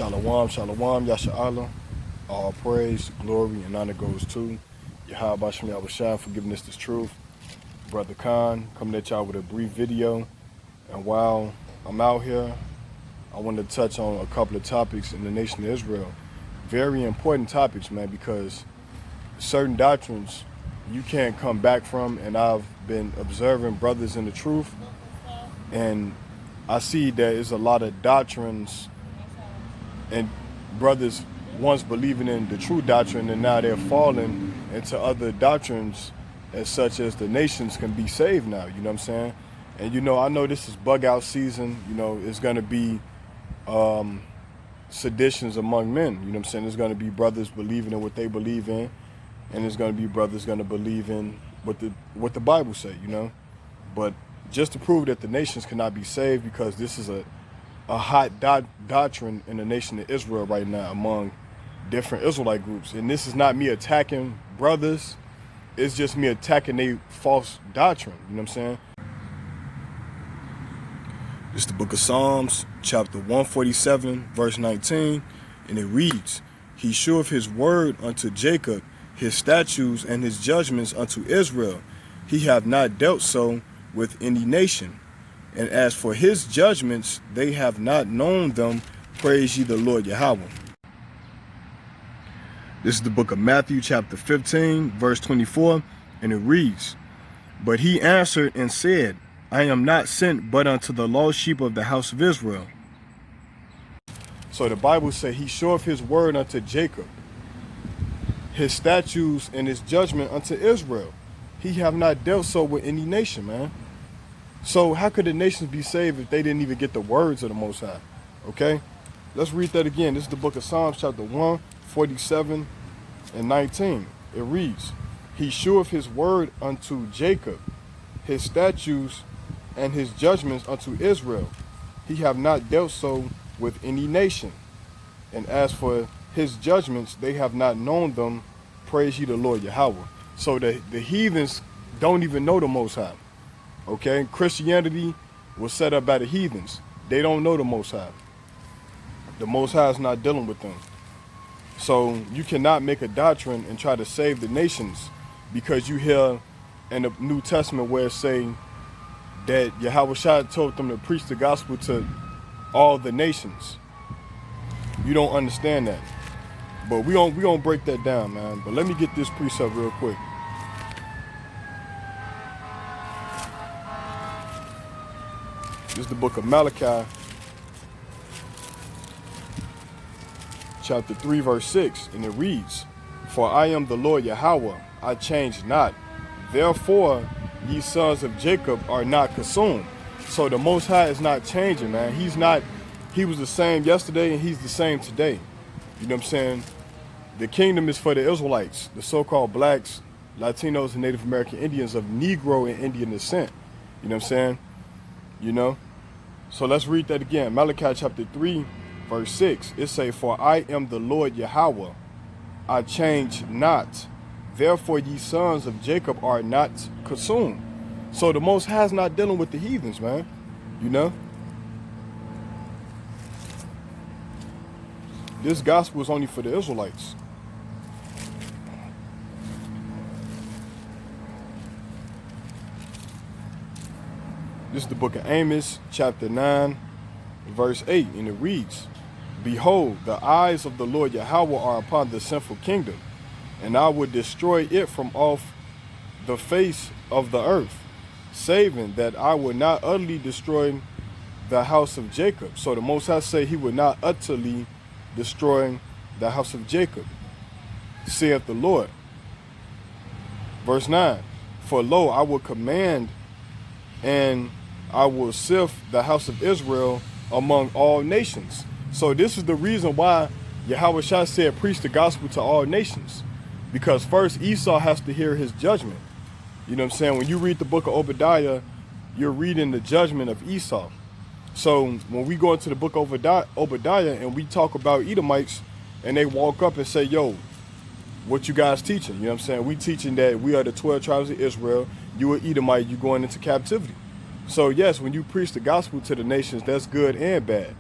Shalom, shalom, yasha'Allah. All praise, glory, and honor goes to Yahweh Bashem Yahushua for giving us this truth. Brother Khan coming at y'all with a brief video. And while I'm out here, I want to touch on a couple of topics in the nation of Israel. Very important topics, man, because certain doctrines you can't come back from. And I've been observing brothers in the truth, and I see that there's a lot of doctrines and brothers once believing in the true doctrine, and now they're falling into other doctrines, as such as the nations can be saved now, you know what I'm saying? And I know this is Buggout season, it's going to be seditions among men, you know what I'm saying? There's going to be brothers believing in what they believe in, and there's going to be brothers going to believe in what the Bible say, But just to prove that the nations cannot be saved, because this is a hot doctrine in the nation of Israel right now among different Israelite groups. And this is not me attacking brothers. It's just me attacking their false doctrine. You know what I'm saying? It's the book of Psalms, chapter 147, verse 19. And it reads, He sheweth his word unto Jacob, his statutes and his judgments unto Israel. He hath not dealt so with any nation. And as for his judgments, they have not known them. Praise ye the Lord Yahweh. This is the book of Matthew, chapter 15, verse 24, and it reads, But he answered and said, I am not sent but unto the lost sheep of the house of Israel. So the Bible says he showeth his word unto Jacob, his statutes and his judgment unto Israel. He have not dealt so with any nation, man. So how could the nations be saved if they didn't even get the words of the Most High? Okay? Let's read that again. This is the book of Psalms, chapter 147 and 19. It reads, He sheweth his word unto Jacob, his statutes and his judgments unto Israel. He have not dealt so with any nation. And as for his judgments, they have not known them. Praise ye the Lord Yahweh. So the heathens don't even know the Most High. Okay, Christianity was set up by the heathens. They don't know the Most High. The Most High is not dealing with them. So you cannot make a doctrine and try to save the nations, because you hear in the New Testament where it say that Yahweh told them to preach the gospel to all the nations. You don't understand that. But we gonna break that down, man. But let me get this precept real quick. This is the book of Malachi, chapter 3, verse 6, and it reads, For I am the Lord Yahweh, I change not. Therefore, ye sons of Jacob are not consumed. So the Most High is not changing, man. He was the same yesterday and he's the same today. You know what I'm saying? The kingdom is for the Israelites, the so-called blacks, Latinos, and Native American Indians of Negro and Indian descent. You know what I'm saying? So let's read that again. Malachi chapter 3, verse 6. It say, For I am the Lord Yahweh, I change not. Therefore ye sons of Jacob are not consumed. So the Most High is not dealing with the heathens, man. This gospel is only for the Israelites. This is the book of Amos, chapter 9, verse 8, and it reads, Behold, the eyes of the Lord Yahweh are upon the sinful kingdom, and I will destroy it from off the face of the earth, saving that I will not utterly destroy the house of Jacob. So the Most High say he will not utterly destroy the house of Jacob, saith the Lord. Verse 9, For lo, I will command and I will sift the house of Israel among all nations. So this is the reason why Yahweh Shah said, preach the gospel to all nations. Because first Esau has to hear his judgment. You know what I'm saying? When you read the book of Obadiah, you're reading the judgment of Esau. So when we go into the book of Obadiah and we talk about Edomites, and they walk up and say, yo, what you guys teaching? You know what I'm saying? We teaching that we are the 12 tribes of Israel. You are Edomite, you going into captivity. So yes, when you preach the gospel to the nations, that's good and bad.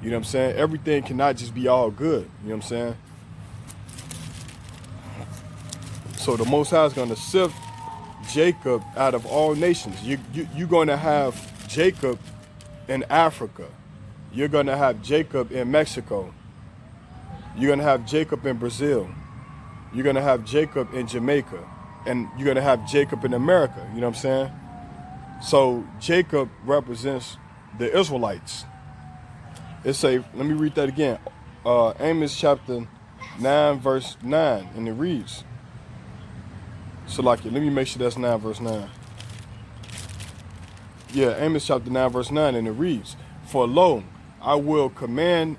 You know what I'm saying? Everything cannot just be all good. You know what I'm saying? So the Most High is going to sift Jacob out of all nations. You're going to have Jacob in Africa. You're going to have Jacob in Mexico. You're going to have Jacob in Brazil. You're going to have Jacob in Jamaica. And you're going to have Jacob in America. You know what I'm saying? So Jacob represents the Israelites. Let me read that again. Amos chapter 9, verse 9. And it reads, let me make sure that's 9, verse 9. Yeah, Amos chapter 9, verse 9, and it reads, For lo, I will command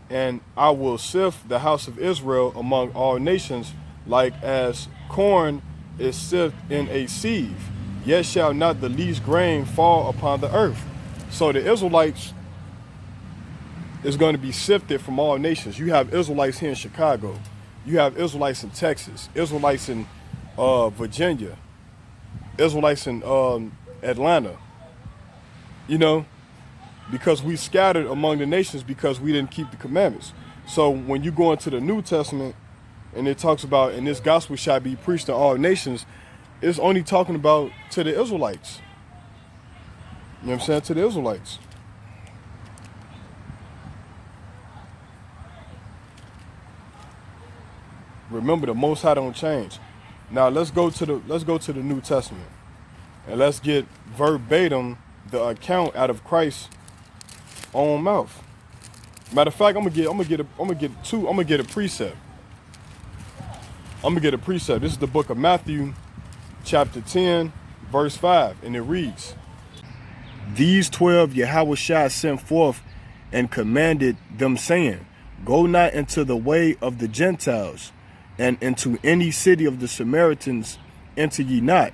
and I will sift the house of Israel among all nations, like as corn is sifted in a sieve, yet shall not the least grain fall upon the earth. So the Israelites is going to be sifted from all nations. You have Israelites here in Chicago. You have Israelites in Texas, Israelites in Virginia, Israelites in Atlanta. You know, because we scattered among the nations because we didn't keep the commandments. So when you go into the New Testament and it talks about, and this gospel shall be preached to all nations, it's only talking about to the Israelites. You know what I'm saying? To the Israelites. Remember, the Most High don't change. Now let's go to the New Testament, and let's get verbatim the account out of Christ's own mouth. Matter of fact, I'm gonna get a precept. This is the book of Matthew, chapter 10, verse 5, and it reads, These 12 Yahushua sent forth and commanded them, saying, Go not into the way of the Gentiles, and into any city of the Samaritans enter ye not,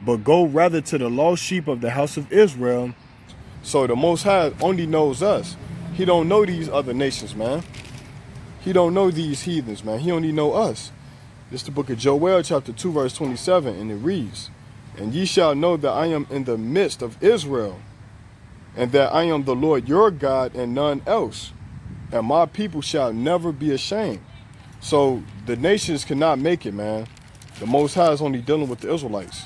but go rather to the lost sheep of the house of Israel. So the Most High only knows us. He don't know these other nations, man. He don't know these heathens, man. He only know us. This is the book of Joel, chapter 2, verse 27, and it reads, And ye shall know that I am in the midst of Israel, and that I am the Lord your God, and none else, and my people shall never be ashamed. So the nations cannot make it, man. The Most High is only dealing with the Israelites.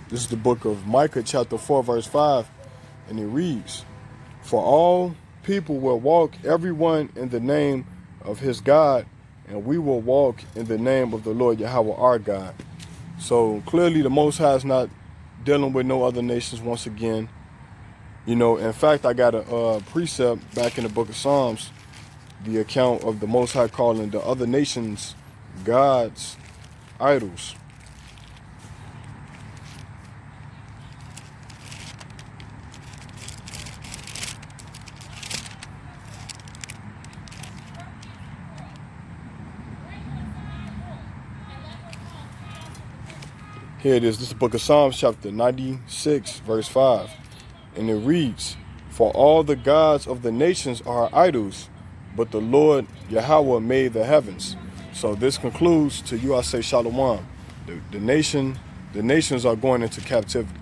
This is the book of Micah, chapter 4, verse 5, and it reads, For all people will walk, everyone in the name of his God, and we will walk in the name of the Lord Yahweh our God. So clearly the Most High is not dealing with no other nations once again. You know, in fact, I got a precept back in the book of Psalms, the account of the Most High calling the other nations gods, idols. Here it is. This is the book of Psalms, chapter 96, verse 5. And it reads, For all the gods of the nations are idols, but the Lord Yahweh made the heavens. So this concludes, to you I say shalom. The nations are going into captivity.